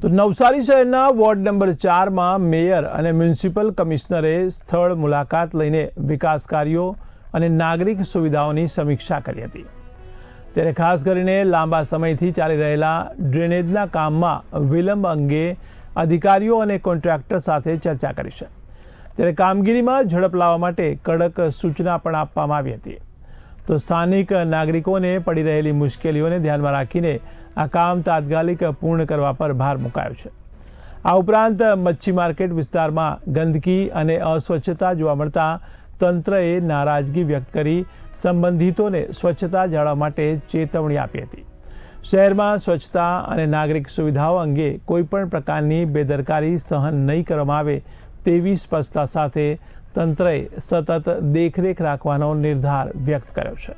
તો નવસારી શહેરના ward number 4માં mayor અને મ્યુનિસિપલ કમિશનરે સ્થળ મુલાકાત લઈને વિકાસ કાર્યો અને નાગરિક સુવિધાઓની સમીક્ષા કરી હતી। ત્યારે ખાસ કરીને લાંબા સમયથી ચાલી રહેલા ડ્રેનેજના કામમાં વિલંબ અંગે અધિકારીઓ અને કોન્ટ્રાક્ટર સાથે ચર્ચા કરી છે। ત્યારે કામગીરીમાં ઝડપ લાવવા માટે કડક સૂચના પણ આપવામાં આવી હતી। તો સ્થાનિક નાગરિકોને પડી રહેલી મુશ્કેલીઓને ધ્યાનમાં રાખીને આ કામ તાત્કાલિક પૂર્ણ કરવા પર ભાર મુકાયો છે। આ ઉપરાંત મચ્છી માર્કેટ વિસ્તારમાં ગંદકી અને અસ્વચ્છતા જોવા મળતા તંત્રએ નારાજગી વ્યક્ત કરી સંબંધિતોને સ્વચ્છતા જાળવવા માટે ચેતવણી આપી હતી। શહેરમાં સ્વચ્છતા અને નાગરિક સુવિધાઓ અંગે કોઈપણ પ્રકારની બેદરકારી સહન નહીં કરવામાં આવે તેવી સ્પષ્ટતા સાથે તંત્રએ સતત દેખરેખ રાખવાનો નિર્ધાર વ્યક્ત કર્યો છે।